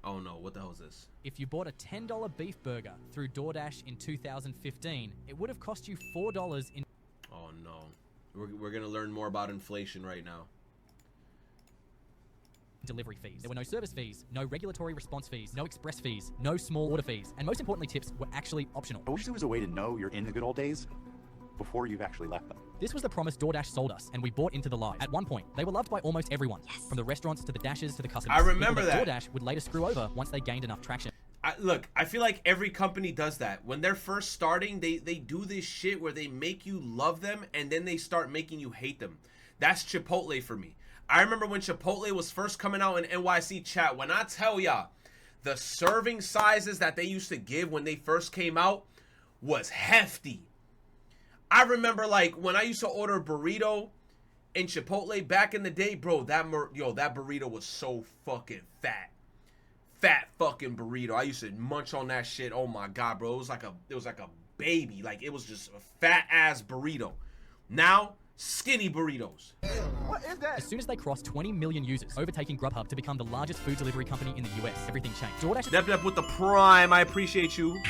Oh no, what the hell is this? If you bought a $10 beef burger through DoorDash in 2015, it would have cost you $4 in... Oh no. We're gonna learn more about inflation right now. Delivery fees. There were no service fees, no regulatory response fees, no express fees, no small order fees, and most importantly, tips were actually optional. I wish there was a way to know you're in the good old days before you've actually left them. This was the promise DoorDash sold us, and we bought into the lie. At one point, they were loved by almost everyone, from the restaurants to the Dashers to the customers. I remember People that. DoorDash would later screw over once they gained enough traction. Look, I feel like every company does that. When they're first starting, they do this shit where they make you love them and then they start making you hate them. That's Chipotle for me. I remember when Chipotle was first coming out in NYC, chat. When I tell y'all, the serving sizes that they used to give when they first came out was hefty. I remember like when I used to order a burrito in Chipotle back in the day, bro, that burrito was so fucking fat. Fat fucking burrito. I used to munch on that shit. Oh my god, bro. It was like a baby. Like it was just a fat ass burrito. Now, skinny burritos. What is that? As soon as they crossed 20 million users, overtaking Grubhub to become the largest food delivery company in the US, everything changed. DoorDash's Dep with the prime. I appreciate you.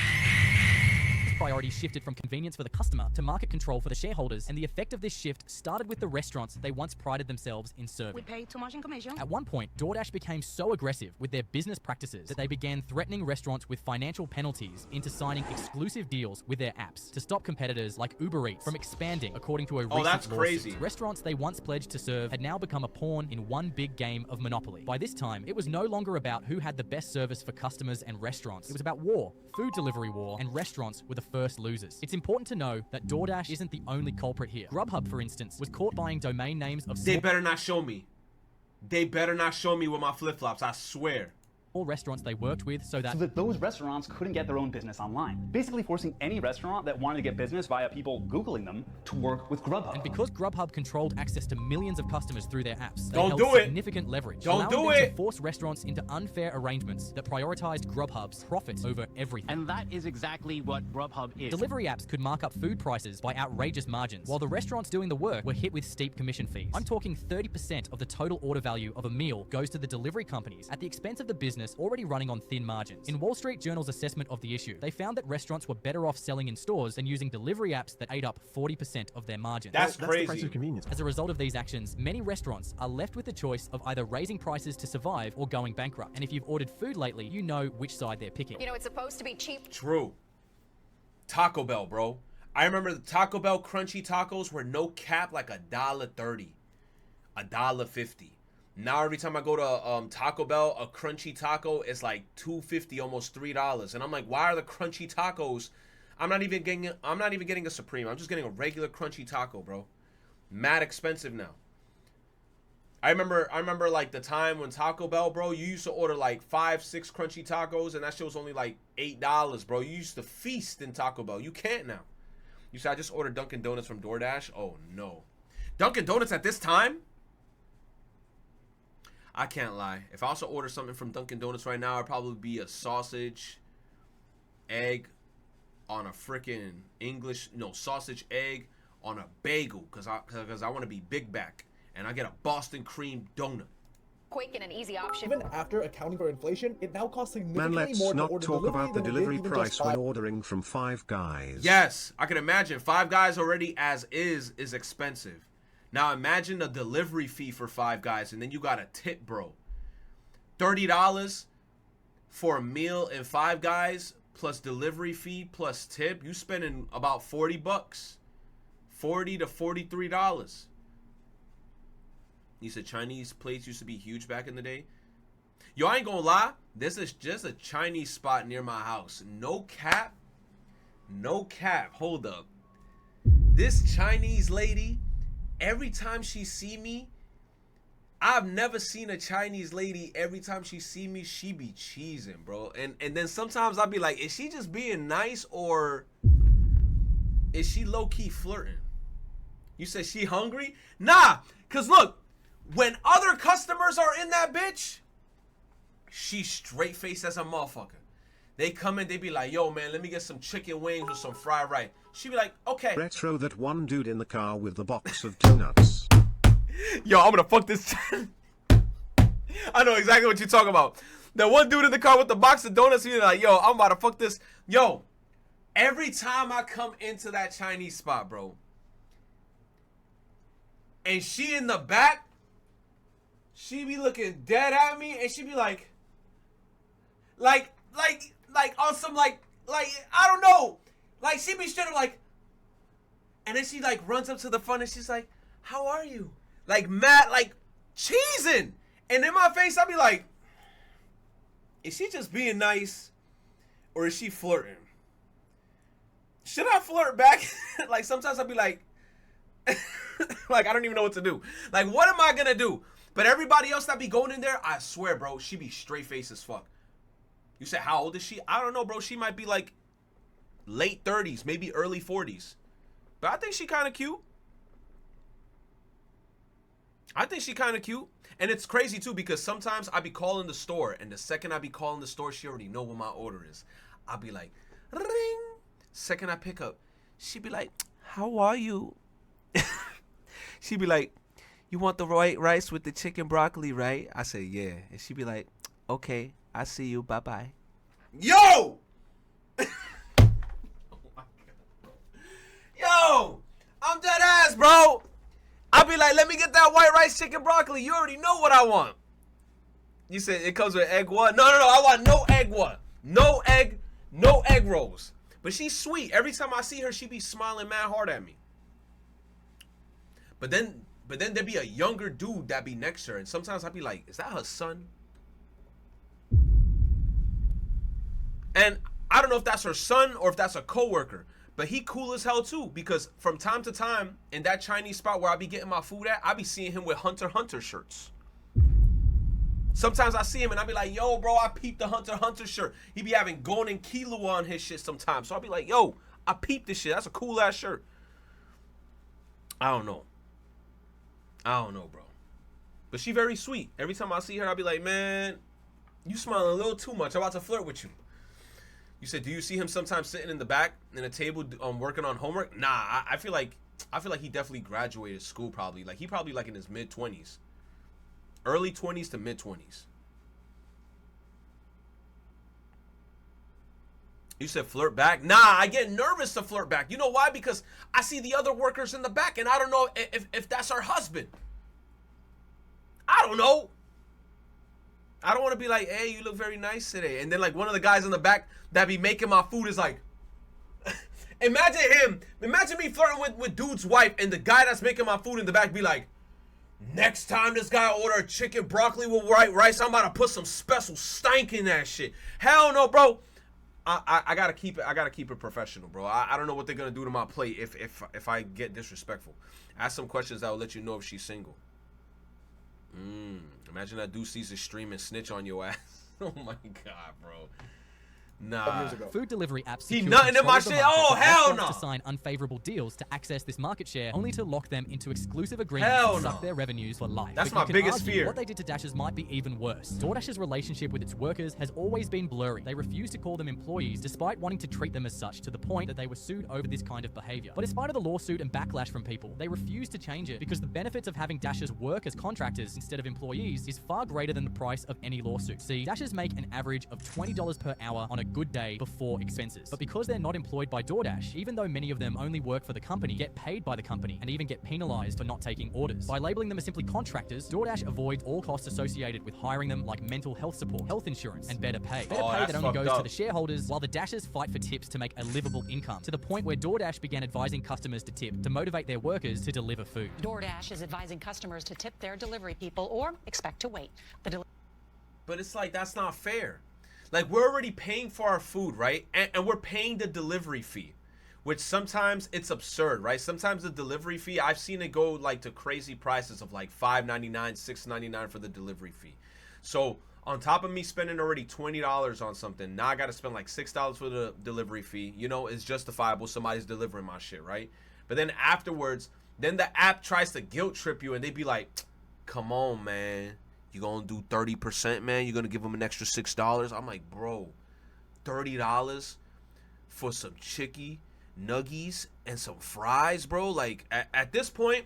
priorities shifted from convenience for the customer to market control for the shareholders, and the effect of this shift started with the restaurants they once prided themselves in serving. We pay too much in commission. At one point, DoorDash became so aggressive with their business practices that they began threatening restaurants with financial penalties into signing exclusive deals with their apps to stop competitors like Uber Eats from expanding, according to a recent that's lawsuit. crazy. Restaurants they once pledged to serve had now become a pawn in one big game of Monopoly. By this time, it was no longer about who had the best service for customers and restaurants. It was about war, food delivery war, and restaurants were the first losers. It's important to know that DoorDash isn't the only culprit here. Grubhub, for instance, was caught buying domain names of They better not show me. They better not show me with my flip-flops, I swear. all restaurants they worked with so that those restaurants couldn't get their own business online, basically forcing any restaurant that wanted to get business via people Googling them to work with Grubhub. And because Grubhub controlled access to millions of customers through their apps, they Don't held do it. significant leverage, Don't allowing do them it. to force restaurants into unfair arrangements that prioritized Grubhub's profits over everything. And that is exactly what Grubhub is. Delivery apps could mark up food prices by outrageous margins, while the restaurants doing the work were hit with steep commission fees. I'm talking 30% of the total order value of a meal goes to the delivery companies at the expense of the business already running on thin margins. In Wall Street Journal's assessment of the issue, they found that restaurants were better off selling in stores than using delivery apps that ate up 40% of their margins. That's The crazy. price of convenience. As a result of these actions, many restaurants are left with the choice of either raising prices to survive or going bankrupt. And if you've ordered food lately, you know which side they're picking. You know, it's supposed to be cheap. True. Taco Bell, bro. I remember the Taco Bell crunchy tacos were no cap like $1.30, $1.50. Now every time I go to Taco Bell, a crunchy taco is like $2.50, almost $3. And I'm like, why are the crunchy tacos? I'm not even getting a Supreme. I'm just getting a regular crunchy taco, bro. Mad expensive now. I remember like the time when Taco Bell, bro, you used to order like 5, 6 crunchy tacos, and that shit was only like $8, bro. You used to feast in Taco Bell. You can't now. You said I just ordered Dunkin' Donuts from DoorDash. Oh no, Dunkin' Donuts at this time? I can't lie. If I also order something from Dunkin' Donuts right now, it'd probably be a sausage, egg on a freaking sausage, egg on a bagel, cause I want to be big back, and I get a Boston cream donut. Quick and an easy option. Even after accounting for inflation, it now costs Man, significantly let's more to not order talk delivery about the than it did delivery even price just when five- ordering from Five Guys. Yes, I can imagine. Five Guys already as is expensive. Now imagine a delivery fee for Five Guys, and then you got a tip, bro. $30 for a meal in Five Guys plus delivery fee plus tip. You spending about $40, $40 to $43. You said Chinese plates used to be huge back in the day. Yo, I ain't gonna lie. This is just a Chinese spot near my house. No cap. No cap. Hold up. This Chinese lady, every time she see me, I've never seen a Chinese lady, every time she see me, she be cheesing, bro. And then sometimes I'll be like, is she just being nice or is she low-key flirting? You said she hungry? Nah, because look, when other customers are in that bitch, she straight-faced as a motherfucker. They come in, they be like, yo, man, let me get some chicken wings with some fried rice. She be like, okay. Retro that one dude in the car with the box of donuts. Yo, I'm gonna fuck this. I know exactly what you're talking about. That one dude in the car with the box of donuts, he's like, yo, I'm about to fuck this. Yo, every time I come into that Chinese spot, bro, and she in the back, she be looking dead at me, and she be like on some I don't know, like she be straight up like, and then she like runs up to the front and she's like, how are you? Like mad, like cheesing, and in my face I be like, is she just being nice, or is she flirting? Should I flirt back? Like sometimes I'll be like, like I don't even know what to do. Like what am I gonna do? But everybody else that be going in there, I swear, bro, she be straight face as fuck. You said how old is she? I don't know, bro. She might be like late 30s, maybe early 40s. But I think she kind of cute. I think she kind of cute. And it's crazy too because sometimes I be calling the store, and the second I be calling the store, she already know what my order is. I'll be like, ring. Second I pick up, she be like, how are you? She be like, you want the white rice with the chicken broccoli, right? I say, yeah. And she be like, okay, I see you. Bye-bye. Yo! Oh my God. Yo! I'm dead ass, bro. I'll be like, let me get that white rice, chicken broccoli. You already know what I want. You said it comes with egg what? No. I want no egg what? No egg rolls. But she's sweet. Every time I see her, she be smiling mad hard at me. But then there be a younger dude that be next to her, and sometimes I be like, is that her son? And I don't know if that's her son or if that's a coworker, but he cool as hell too, because from time to time in that Chinese spot where I be getting my food at, I be seeing him with Hunter x Hunter shirts. Sometimes I see him and I be like, yo, bro, I peeped the Hunter x Hunter shirt. He be having Gon and Killua on his shit sometimes. So I'll be like, yo, I peeped this shit. That's a cool ass shirt. I don't know, bro. But she very sweet. Every time I see her, I'll be like, man, you smiling a little too much. I'm about to flirt with you. You said, do you see him sometimes sitting in the back in a table working on homework? Nah, I feel like he definitely graduated school probably. Like he probably like in his mid-20s. Early 20s to mid-20s. You said flirt back? Nah, I get nervous to flirt back. You know why? Because I see the other workers in the back and I don't know if that's her husband. I don't know. I don't want to be like, hey, you look very nice today. And then like one of the guys in the back that be making my food is like, imagine me flirting with dude's wife and the guy that's making my food in the back be like, next time this guy order chicken broccoli with white rice, I'm about to put some special stank in that shit. Hell no, bro. I gotta keep it professional, bro. I don't know what they're gonna do to my plate if I get disrespectful. Ask some questions that will let you know if she's single. Imagine that dude sees a stream and snitch on your ass. Oh my god, bro. Nah. Years ago. Food delivery apps He secure nutting in control my of the shit? market Oh, for hell restaurants no. to sign unfavorable deals to access this market share, only to lock them into exclusive agreements Hell and no. suck their revenues for life. That's But my you can biggest argue fear. What they did to Dashers might be even worse. DoorDash's relationship with its workers has always been blurry. They refuse to call them employees despite wanting to treat them as such, to the point that they were sued over this kind of behavior. But in spite of the lawsuit and backlash from people, they refuse to change it because the benefits of having Dashers work as contractors instead of employees is far greater than the price of any lawsuit. See, Dashers make an average of $20 per hour on a good day before expenses. But because they're not employed by DoorDash, even though many of them only work for the company, get paid by the company, and even get penalized for not taking orders. By labeling them as simply contractors, DoorDash avoids all costs associated with hiring them, like mental health support, health insurance, and better pay. Better pay that's that only fucked goes to up. the shareholders, while the Dashers fight for tips to make a livable income, to the point where DoorDash began advising customers to tip to motivate their workers to deliver food. DoorDash is advising customers to tip their delivery people or expect to wait. But it's like, that's not fair. Like, we're already paying for our food, right? And we're paying the delivery fee, which sometimes it's absurd, right? Sometimes the delivery fee, I've seen it go like to crazy prices of like $5.99, $6.99 for the delivery fee. So on top of me spending already $20 on something, now I got to spend like $6 for the delivery fee. You know, it's justifiable. Somebody's delivering my shit, right? But then afterwards, then the app tries to guilt trip you and they be like, come on, man. You gonna do 30%, man? You gonna give them an extra $6? I'm like, bro, $30 for some chicky nuggies and some fries, bro? Like, at this point,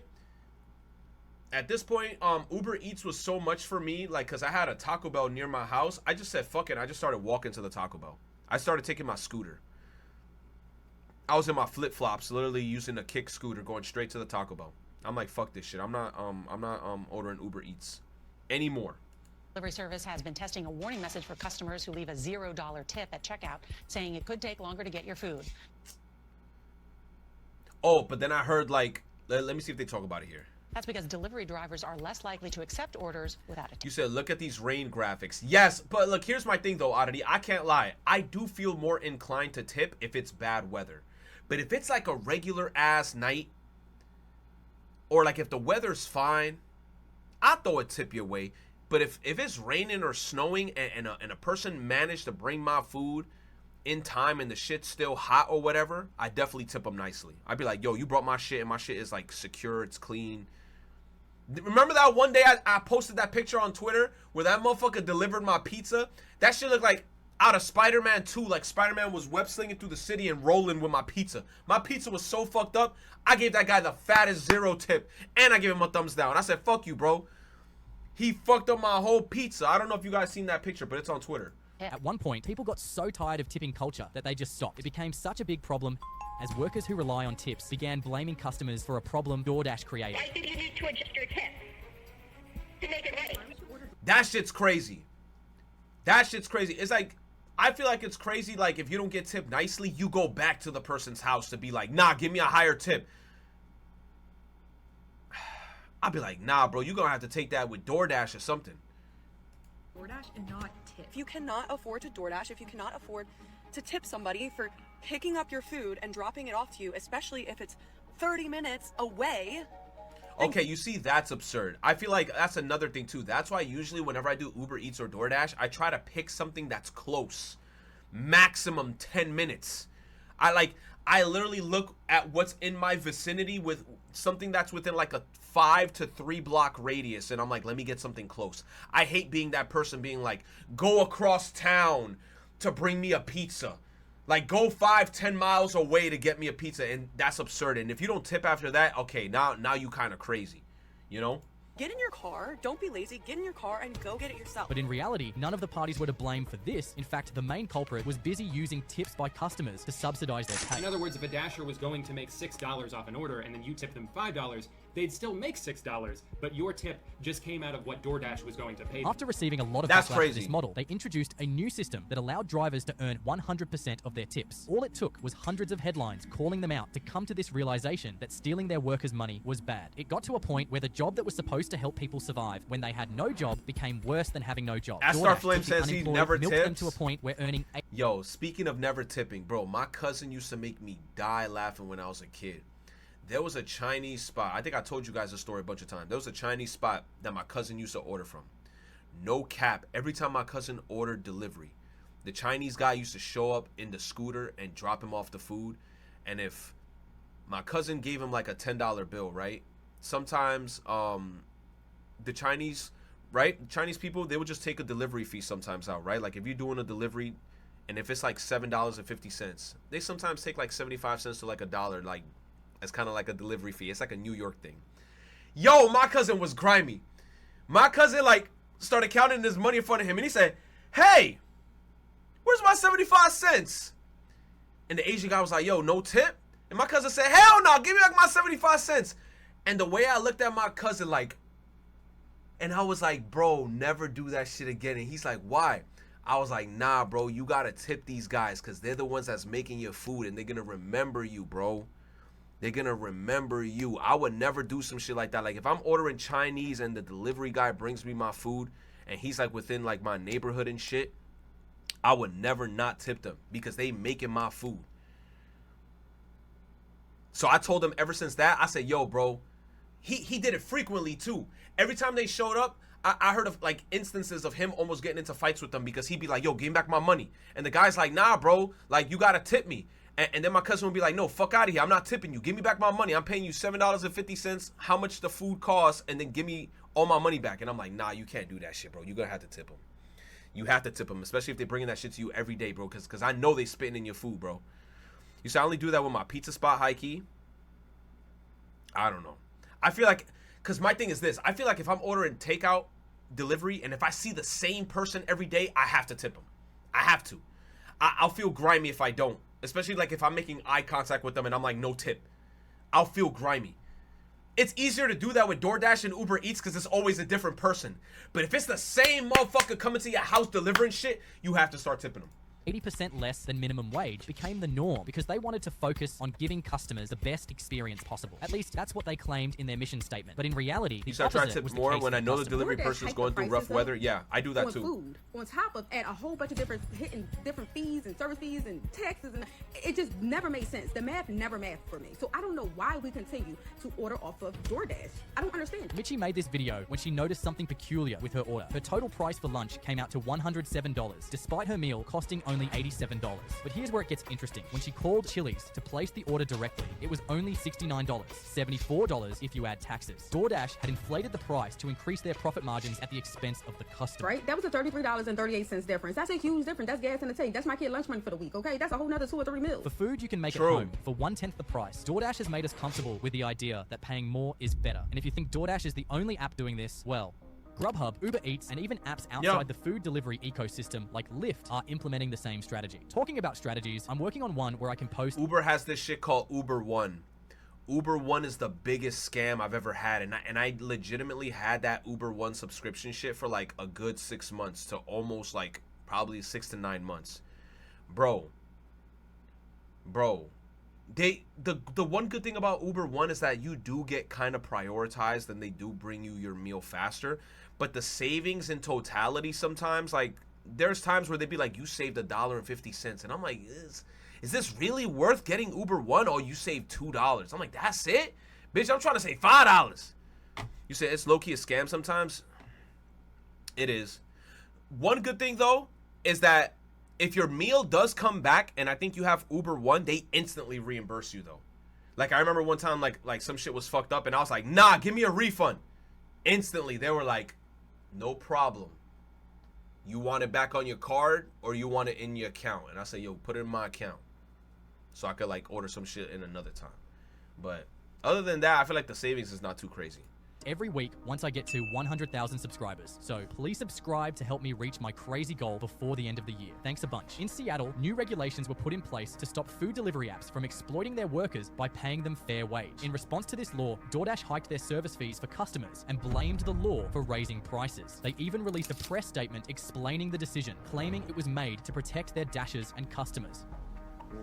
At this point, Uber Eats was so much for me, like, because I had a Taco Bell near my house. I just said, fuck it. I just started walking to the Taco Bell. I started taking my scooter. I was in my flip-flops, literally using a kick scooter, going straight to the Taco Bell. I'm like, fuck this shit. I'm not ordering Uber Eats anymore. Delivery service has been testing a warning message for customers who leave a $0 tip at checkout, saying it could take longer to get your food. Oh, but then I heard, like, let me see if they talk about it here. That's because delivery drivers are less likely to accept orders without a tip. You said, look at these rain graphics. Yes, but look, here's my thing, though, Oddity. I can't lie. I do feel more inclined to tip if it's bad weather. But if it's like a regular-ass night, or like if the weather's fine, I'll throw a tip your way. But if it's raining or snowing and a person managed to bring my food in time and the shit's still hot or whatever, I definitely tip them nicely. I'd be like, yo, you brought my shit and my shit is like secure, it's clean. Remember that one day I posted that picture on Twitter where that motherfucker delivered my pizza? That shit looked like out of Spider-Man 2, like Spider-Man was web slinging through the city and rolling with my pizza. My pizza was so fucked up, I gave that guy the fattest 0 tip, and I gave him a thumbs down. I said, fuck you, bro. He fucked up my whole pizza. I don't know if you guys seen that picture, but it's on Twitter. At one point, people got so tired of tipping culture that they just stopped. It became such a big problem as workers who rely on tips began blaming customers for a problem DoorDash created. Why did you need to adjust your tip to make it right? That shit's crazy. That shit's crazy. It's like, I feel like it's crazy, like, if you don't get tipped nicely, you go back to the person's house to be like, nah, give me a higher tip. I'll be like, nah, bro, you're gonna have to take that with DoorDash or something. DoorDash and not tip. If you cannot afford to DoorDash, if you cannot afford to tip somebody for picking up your food and dropping it off to you, especially if it's 30 minutes away. Okay, you see, that's absurd. I feel like that's another thing too. That's why usually whenever I do Uber Eats or DoorDash, I try to pick something that's close. Maximum 10 minutes. I literally look at what's in my vicinity with something that's within like a 5 to 3 block radius, and I'm like, let me get something close. I hate being that person being like, go across town to bring me a pizza. Like, go 5-10 miles away to get me a pizza, and that's absurd. And if you don't tip after that, okay, now you kind of crazy, you know? Get in your car, don't be lazy, get in your car and go get it yourself. But in reality, none of the parties were to blame for this. In fact, the main culprit was busy using tips by customers to subsidize their pay. In other words, if a Dasher was going to make $6 off an order and then you tip them $5, they'd still make $6, but your tip just came out of what DoorDash was going to pay them. After receiving a lot of That's backlash crazy. for this model, they introduced a new system that allowed drivers to earn 100% of their tips. All it took was hundreds of headlines calling them out to come to this realization that stealing their workers' money was bad. It got to a point where the job that was supposed to help people survive when they had no job became worse than having no job. Astar DoorDash Flame took the says he unemployed, never milked them tips. to a point where earning Yo, speaking of never tipping, bro, my cousin used to make me die laughing when I was a kid. There was a Chinese spot. I think I told you guys the story a bunch of times. There was a Chinese spot that my cousin used to order from. No cap. Every time my cousin ordered delivery, the Chinese guy used to show up in the scooter and drop him off the food. And if my cousin gave him like a $10 bill, right? Sometimes the Chinese, right? Chinese people, they would just take a delivery fee sometimes out, right? Like if you're doing a delivery and if it's like $7.50, they sometimes take like 75 cents to like $1, like as kind of like a delivery fee. It's like a New York thing. Yo, my cousin was grimy. My cousin like started counting his money in front of him and he said, hey, where's my 75 cents? And the Asian guy was like, yo, no tip? And my cousin said, hell no, give me back my 75 cents. And the way I looked at my cousin, like, and I was like, bro, never do that shit again. And he's like, why? I was like, nah, bro, you gotta tip these guys because they're the ones that's making your food and they're gonna remember you, bro. They're gonna remember you. I would never do some shit like that. Like, if I'm ordering Chinese and the delivery guy brings me my food and he's like within like my neighborhood and shit, I would never not tip them because they making my food. So I told him ever since that, I said, yo, bro, he did it frequently too. Every time they showed up, I heard of like instances of him almost getting into fights with them because he'd be like, yo, give me back my money. And the guy's like, nah, bro, like you gotta tip me. And then my cousin would be like, no, fuck out of here. I'm not tipping you. Give me back my money. I'm paying you $7.50, how much the food costs, and then give me all my money back. And I'm like, nah, you can't do that shit, bro. You're gonna have to tip them. You have to tip them, especially if they're bringing that shit to you every day, bro, because I know they spitting in your food, bro. You see, I only do that with my pizza spot, high key. I don't know. I feel like, because my thing is this. I feel like if I'm ordering takeout, delivery, and if I see the same person every day, I have to tip them. I have to. I'll feel grimy if I don't. Especially like if I'm making eye contact with them and I'm like, no tip. I'll feel grimy. It's easier to do that with DoorDash and Uber Eats because it's always a different person. But if it's the same motherfucker coming to your house delivering shit, you have to start tipping them. 80% less than minimum wage became the norm because they wanted to focus on giving customers the best experience possible. At least that's what they claimed in their mission statement. But in reality, You the start trying to opposite tip was the more case when for I know the customers. delivery DoorDash person's hiked going the through rough prices weather. up Yeah, I do that on too. food, on top of add a whole bunch of different hitting different fees and service fees and taxes, and it just never made sense. The math never mathed for me. So I don't know why we continue to order off of DoorDash. I don't understand. Mitchie made this video when she noticed something peculiar with her order. Her total price for lunch came out to $107, despite her meal costing only $87. But here's where it gets interesting. When she called Chili's to place the order directly, it was only $69, $74 if you add taxes. DoorDash had inflated the price to increase their profit margins at the expense of the customer. Right? That was a $33.38 difference. That's a huge difference. That's gas in the tank. That's my kid lunch money for the week, okay? That's a whole nother 2 or 3 meals. For food you can make True. at home for 1/10 the price, DoorDash has made us comfortable with the idea that paying more is better. And if you think DoorDash is the only app doing this, well, Grubhub, Uber Eats, and even apps outside the food delivery ecosystem like Lyft are implementing the same strategy. Talking about strategies, I'm working on one where I can post... Uber has this shit called Uber One. Uber One is the biggest scam I've ever had, and I legitimately had that Uber One subscription shit for like a good 6 months to almost like probably 6 to 9 months. Bro, the one good thing about Uber One is that you do get kind of prioritized and they do bring you your meal faster, but the savings in totality sometimes, like there's times where they'd be like, you saved $1.50, and I'm like, is this really worth getting Uber One? Oh, you saved $2. I'm like, that's it? Bitch, I'm trying to save $5. You say it's low-key a scam sometimes? It is. One good thing though is that if your meal does come back and I think you have Uber One, they instantly reimburse you though. Like I remember one time like some shit was fucked up and I was like, nah, give me a refund. Instantly they were like, no problem. You want it back on your card or you want it in your account? And I said, yo, put it in my account so I could like order some shit in another time. But other than that, I feel like the savings is not too crazy. Every week once I get to 100,000 subscribers. So please subscribe to help me reach my crazy goal before the end of the year. Thanks a bunch. In Seattle, new regulations were put in place to stop food delivery apps from exploiting their workers by paying them fair wage. In response to this law, DoorDash hiked their service fees for customers and blamed the law for raising prices. They even released a press statement explaining the decision, claiming it was made to protect their dashers and customers.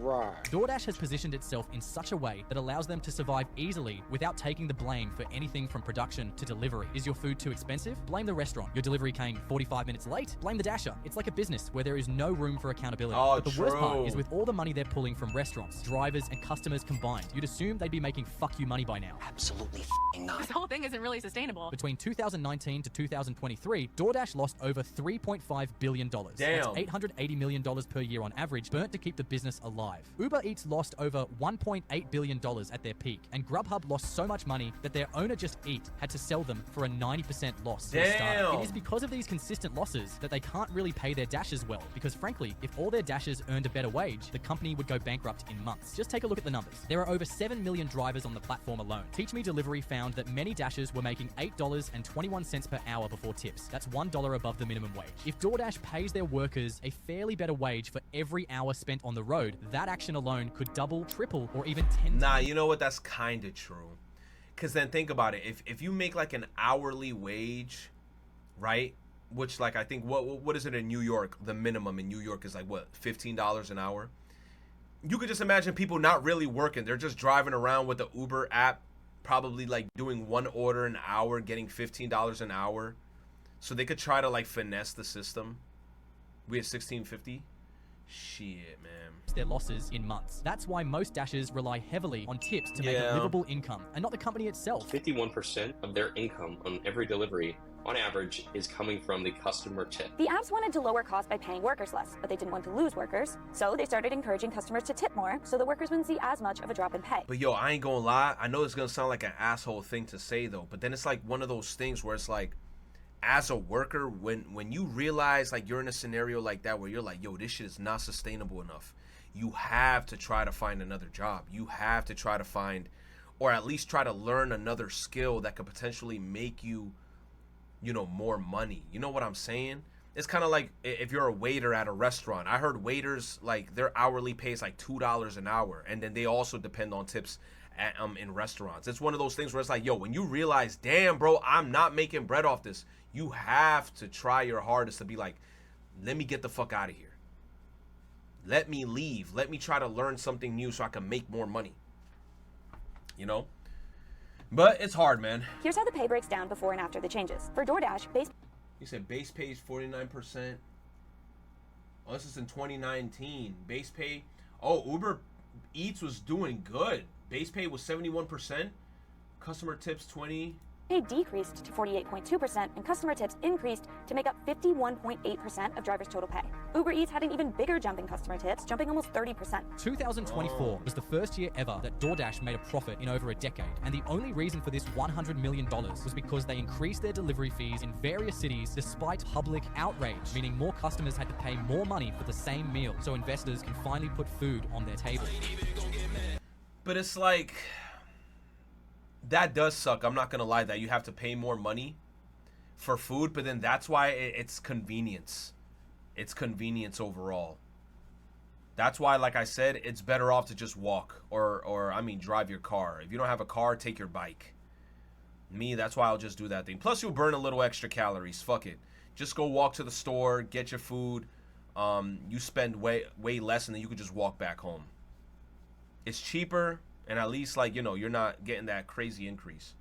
Right. DoorDash has positioned itself in such a way that allows them to survive easily without taking the blame for anything from production to delivery. Is your food too expensive? Blame the restaurant. Your delivery came 45 minutes late? Blame the dasher. It's like a business where there is no room for accountability. Oh, but the worst part true. is with all the money they're pulling from restaurants, drivers, and customers combined, you'd assume they'd be making fuck you money by now. Absolutely not. This whole thing isn't really sustainable. Between 2019 to 2023, DoorDash lost over $3.5 billion. Damn. That's $880 million per year on average, burnt to keep the business alive. Uber Eats lost over $1.8 billion at their peak, and Grubhub lost so much money that their owner Just Eat had to sell them for a 90% loss to a startup. Damn. It is because of these consistent losses that they can't really pay their dashers well, because frankly, if all their dashers earned a better wage, the company would go bankrupt in months. Just take a look at the numbers. There are over 7 million drivers on the platform alone. Teach Me Delivery found that many dashers were making $8.21 per hour before tips. That's $1 above the minimum wage. If DoorDash pays their workers a fairly better wage for every hour spent on the road, that action alone could double, triple, or even 10 Nah, you know what? That's kind of true. Because then think about it. If you make like an hourly wage, right? Which like I think, what is it in New York? The minimum in New York is like what, $15 an hour? You could just imagine people not really working. They're just driving around with the Uber app, probably like doing one order an hour, getting $15 an hour. So they could try to like finesse the system. We had $16.50. Shit, man. Their losses in months. That's why most dashers rely heavily on tips to make a livable income, and not the company itself. 51% of their income on every delivery, on average, is coming from the customer tip. The apps wanted to lower costs by paying workers less, but they didn't want to lose workers, so they started encouraging customers to tip more, so the workers wouldn't see as much of a drop in pay. But yo, I ain't gonna lie. I know it's gonna sound like an asshole thing to say though, but then it's like one of those things where it's like, as a worker, when you realize like you're in a scenario like that where you're like, yo, this shit is not sustainable enough, you have to try to find another job. You have to try to find or at least try to learn another skill that could potentially make you, you know, more money. You know what I'm saying? It's kind of like if you're a waiter at a restaurant. I heard waiters, like, their hourly pay is like $2 an hour, and then they also depend on tips at, in restaurants. It's one of those things where it's like, yo, when you realize, damn, bro, I'm not making bread off this, you have to try your hardest to be like, let me get the fuck out of here. Let me leave. Let me try to learn something new so I can make more money. You know? But it's hard, man. Here's how the pay breaks down before and after the changes. For DoorDash, base... You said base pay is 49%. Oh, this is in 2019. Base pay... Oh, Uber Eats was doing good. Base pay was 71%. Customer tips 20... Pay decreased to 48.2%, and customer tips increased to make up 51.8% of drivers' total pay. Uber Eats had an even bigger jump in customer tips, jumping almost 30%. 2024 was the first year ever that DoorDash made a profit in over a decade, and the only reason for this $100 million was because they increased their delivery fees in various cities despite public outrage, meaning more customers had to pay more money for the same meal so investors can finally put food on their table. But it's like... that does suck. I'm not gonna lie that you have to pay more money for food, but then that's why it's convenience. It's convenience overall. That's why, like I said, it's better off to just walk or I mean drive your car. If you don't have a car, take your bike. Me, that's why I'll just do that thing. Plus you'll burn a little extra calories. Fuck it. Just go walk to the store, get your food. You spend way less, and then you can just walk back home. It's cheaper. And at least, like, you know, you're not getting that crazy increase.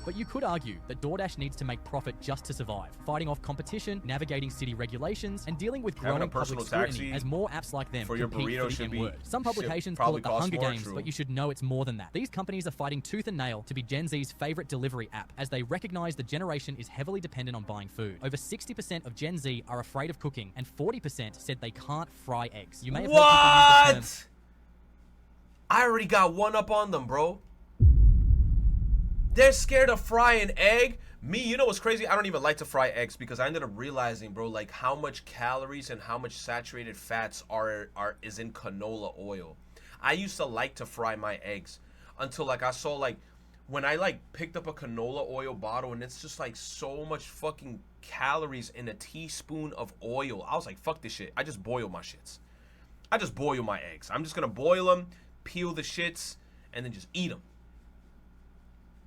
But you could argue that DoorDash needs to make profit just to survive, fighting off competition, navigating city regulations, and dealing with growing public scrutiny as more apps like them for your compete burrito for the should be, M-word. Some publications call it the Hunger Games, true. but you should know it's more than that. These companies are fighting tooth and nail to be Gen Z's favorite delivery app, as they recognize the generation is heavily dependent on buying food. Over 60% of Gen Z are afraid of cooking, and 40% said they can't fry eggs. You may have heard people use the term, I already got one up on them, bro. They're scared of frying egg. Me, you know what's crazy? I don't even like to fry eggs because I ended up realizing, bro, like how much calories and how much saturated fats is in canola oil. I used to like to fry my eggs until like I saw like when I like picked up a canola oil bottle and it's just like so much fucking calories in a teaspoon of oil. I was like, fuck this shit. I just boil my shits. I just boil my eggs. I'm just gonna boil them, peel the shits, and then just eat them.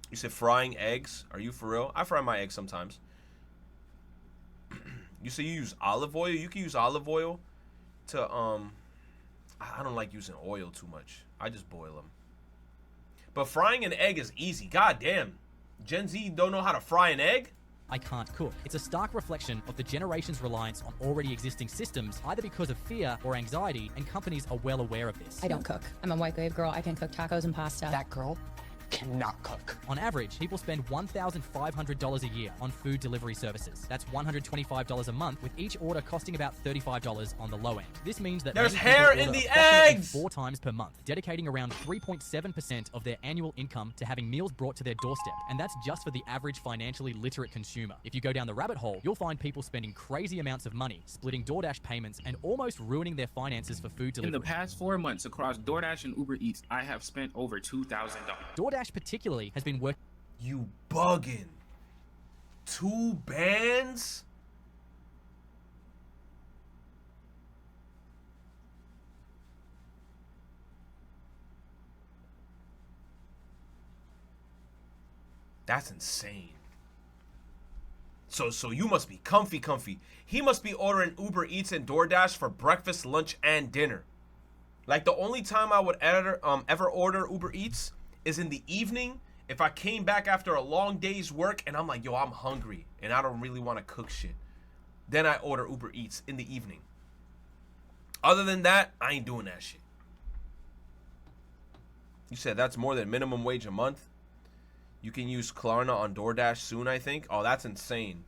You said frying eggs? Are you for real? I fry my eggs sometimes. You say you use olive oil? You can use olive oil to, I don't like using oil too much. I just boil them. But frying an egg is easy. God damn. Gen Z don't know how to fry an egg? I can't cook. It's a stark reflection of the generation's reliance on already existing systems, either because of fear or anxiety, and companies are well aware of this. I don't cook. I'm a white wave girl. I can cook tacos and pasta. That girl cannot cook. On average, people spend $1,500 a year on food delivery services. That's $125 a month, with each order costing about $35 on the low end. This means that there's many hair people in the order eggs 4 times per month, dedicating around 3.7% of their annual income to having meals brought to their doorstep. And that's just for the average financially literate consumer. If you go down the rabbit hole, you'll find people spending crazy amounts of money, splitting DoorDash payments, and almost ruining their finances for food delivery. In the past 4 months across DoorDash and Uber Eats, I have spent over $2,000. DoorDash particularly has been working. You bugging. 2 bands? That's insane. So you must be comfy. He must be ordering Uber Eats and DoorDash for breakfast, lunch, and dinner. Like the only time I would ever order Uber Eats is in the evening. If I came back after a long day's work and I'm like, yo, I'm hungry and I don't really want to cook shit, then I order Uber Eats in the evening. Other than that, I ain't doing that shit. You said that's more than minimum wage a month? You can use Klarna on DoorDash soon, I think. Oh, that's insane.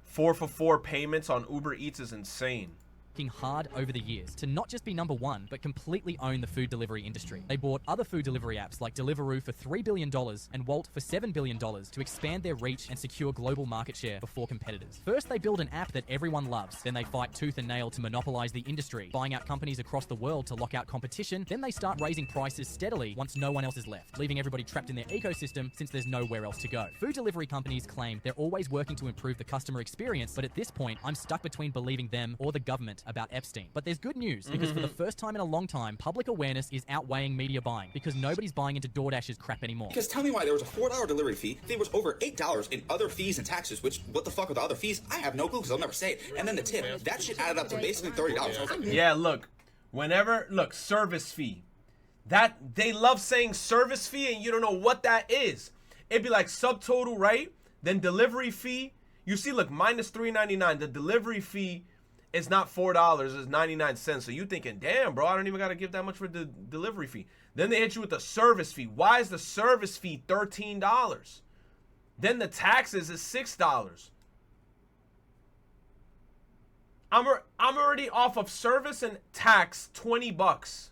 4 for 4 payments on Uber Eats is insane. working hard over the years to not just be number one, but completely own the food delivery industry. They bought other food delivery apps like Deliveroo for $3 billion and Wolt for $7 billion to expand their reach and secure global market share before competitors. First, they build an app that everyone loves. Then they fight tooth and nail to monopolize the industry, buying out companies across the world to lock out competition. Then they start raising prices steadily once no one else is left, leaving everybody trapped in their ecosystem since there's nowhere else to go. Food delivery companies claim they're always working to improve the customer experience, but at this point, I'm stuck between believing them or the government about Epstein. But there's good news, because for the first time in a long time, public awareness is outweighing media buying, because nobody's buying into DoorDash's crap anymore. Because tell me why there was a $4 delivery fee, there was over $8 in other fees and taxes, which, what the fuck are the other fees? I have no clue, because I'll never say it. And then the tip, that shit added up to basically $30. I was like, yeah, look, service fee. That, they love saying service fee and you don't know what that is. It'd be like subtotal, right? Then delivery fee. You see, look, minus $3.99. The delivery fee is not $4, it's 99 cents. So you thinking, damn, bro, I don't even got to give that much for the delivery fee. Then they hit you with the service fee. Why is the service fee $13? Then the taxes is $6. I'm already off of service and tax $20.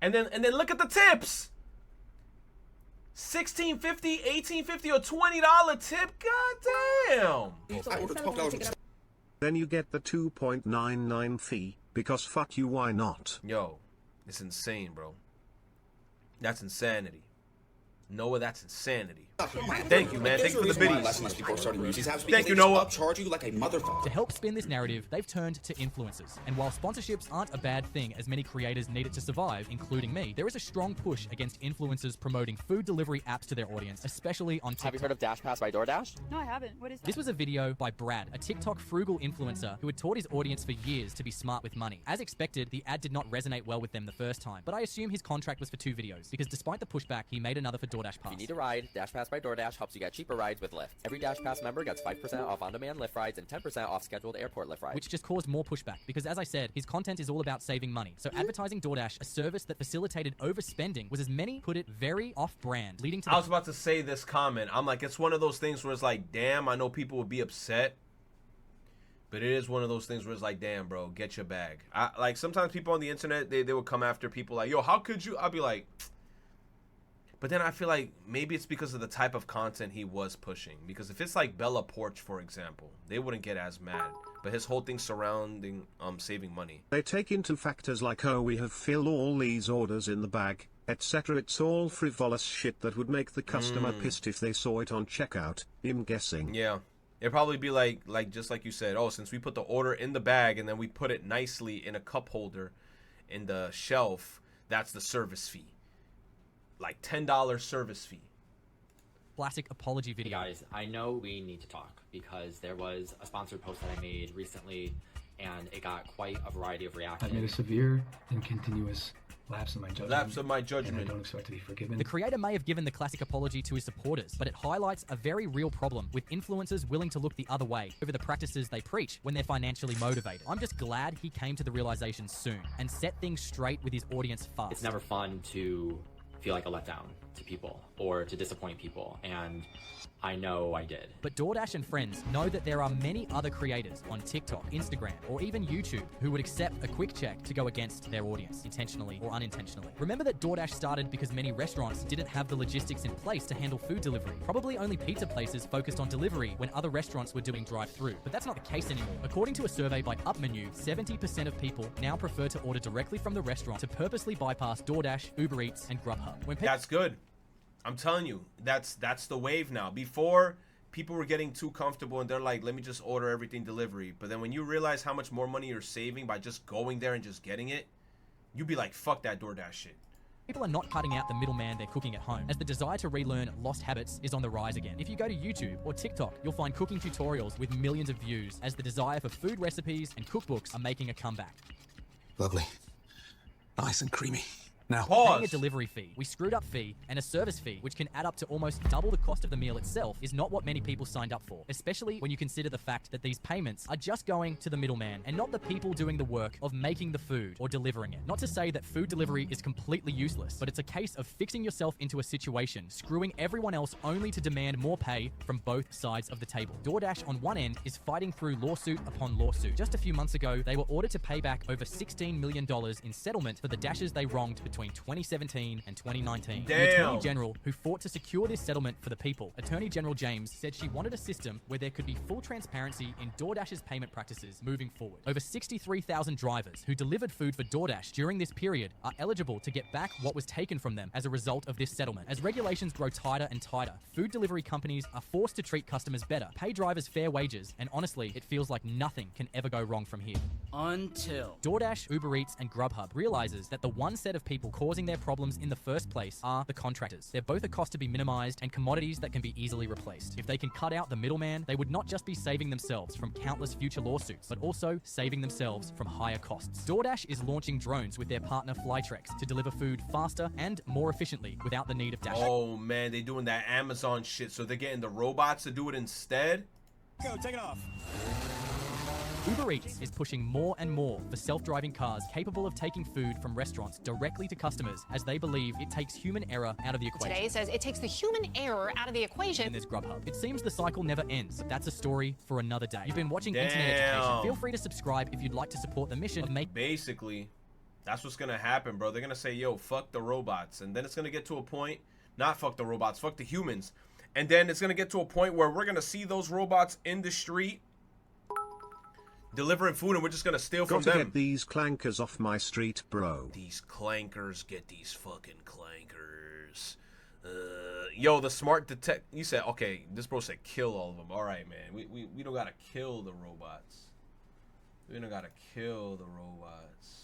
And then look at the tips. $16.50, $18.50, or $20 tip. God damn. I ordered $12. Then you get the 2.99 fee, because fuck you, why not? Yo, it's insane, bro. That's insanity. Noah, that's insanity. Thank you, man. Thank you for the biddies. Thank you, Noah. Upcharge you like a motherfucker. To help spin this narrative, they've turned to influencers. And while sponsorships aren't a bad thing, as many creators need it to survive, including me, there is a strong push against influencers promoting food delivery apps to their audience, especially on TikTok. Have you heard of DashPass by DoorDash? No, I haven't. What is that? This was a video by Brad, a TikTok frugal influencer who had taught his audience for years to be smart with money. As expected, the ad did not resonate well with them the first time, but I assume his contract was for 2 videos, because despite the pushback, he made another for DoorDash Pass. If you need a ride, DashPass by DoorDash helps you get cheaper rides with Lyft. Every DashPass member gets 5% off on-demand Lyft rides and 10% off scheduled airport Lyft rides. Which just caused more pushback, because as I said, his content is all about saving money. So advertising DoorDash, a service that facilitated overspending, was, as many put it, very off-brand, leading to... I was about to say this comment. I'm like, it's one of those things where it's like, damn, I know people would be upset. But it is one of those things where it's like, damn, bro, get your bag. Like, sometimes people on the internet, they would come after people like, yo, how could you? I'll be like... But then I feel like maybe it's because of the type of content he was pushing. Because if it's like Bella Porch, for example, they wouldn't get as mad. But his whole thing surrounding saving money. They take into factors like, oh, we have filled all these orders in the bag, etc. It's all frivolous shit that would make the customer pissed if they saw it on checkout, I'm guessing. Yeah. It'd probably be like just like you said, oh, since we put the order in the bag and then we put it nicely in a cup holder in the shelf, that's the service fee. Like $10 service fee. Classic apology video. Hey guys, I know we need to talk because there was a sponsored post that I made recently and it got quite a variety of reactions. I've made a severe and continuous lapse in my judgment. And I don't expect to be forgiven. The creator may have given the classic apology to his supporters, but it highlights a very real problem with influencers willing to look the other way over the practices they preach when they're financially motivated. I'm just glad he came to the realization soon and set things straight with his audience fast. It's never fun to feel like a letdown to people or to disappoint people, and I know I did. But DoorDash and friends know that there are many other creators on TikTok, Instagram, or even YouTube who would accept a quick check to go against their audience, intentionally or unintentionally. Remember that DoorDash started because many restaurants didn't have the logistics in place to handle food delivery. Probably only pizza places focused on delivery when other restaurants were doing drive-thru. But that's not the case anymore. According to a survey by UpMenu, 70% of people now prefer to order directly from the restaurant to purposely bypass DoorDash, Uber Eats, and Grubhub. That's good. I'm telling you, that's the wave now. Before, people were getting too comfortable and they're like, let me just order everything delivery. But then when you realize how much more money you're saving by just going there and just getting it, you'd be like, fuck that DoorDash shit. People are not cutting out the middleman they're cooking at home, as the desire to relearn lost habits is on the rise again. If you go to YouTube or TikTok, you'll find cooking tutorials with millions of views, as the desire for food recipes and cookbooks are making a comeback. Lovely. Nice and creamy. Now, paying a delivery fee, we screwed up fee, and a service fee, which can add up to almost double the cost of the meal itself, is not what many people signed up for, especially when you consider the fact that these payments are just going to the middleman and not the people doing the work of making the food or delivering it. Not to say that food delivery is completely useless, but it's a case of fixing yourself into a situation, screwing everyone else only to demand more pay from both sides of the table. DoorDash on one end is fighting through lawsuit upon lawsuit. Just a few months ago, they were ordered to pay back over $16 million in settlement for the dashes they wronged between 2017 and 2019. The Attorney General, who fought to secure this settlement for the people, Attorney General James, said she wanted a system where there could be full transparency in DoorDash's payment practices moving forward. Over 63,000 drivers who delivered food for DoorDash during this period are eligible to get back what was taken from them as a result of this settlement. As regulations grow tighter and tighter, food delivery companies are forced to treat customers better, pay drivers fair wages, and honestly, it feels like nothing can ever go wrong from here. Until DoorDash, Uber Eats, and Grubhub realizes that the one set of people causing their problems in the first place are the contractors. They're both a cost to be minimized and commodities that can be easily replaced. If they can cut out the middleman, they would not just be saving themselves from countless future lawsuits, but also saving themselves from higher costs. DoorDash is launching drones with their partner Flytrex to deliver food faster and more efficiently without the need of Dash. Oh man, they're doing that Amazon shit, so they're getting the robots to do it instead? Go, take it off. Uber Eats is pushing more and more for self-driving cars capable of taking food from restaurants directly to customers, as they believe it takes human error out of the equation. Today says it takes the human error out of the equation. And there's Grubhub. It seems the cycle never ends, but that's a story for another day. You've been watching Internet Education. Feel free to subscribe if you'd like to support the mission of making... Basically, that's what's gonna happen, bro. They're gonna say, yo, fuck the robots. And then it's gonna get to a point, not fuck the robots, fuck the humans. And then it's gonna get to a point where we're gonna see those robots in the street delivering food, and we're just gonna steal from them. Get these clankers off my street, bro. These clankers, get these fucking clankers. Yo, the smart detect. You said, okay, this bro said kill all of them. All right, man. We don't gotta kill the robots. We don't gotta kill the robots.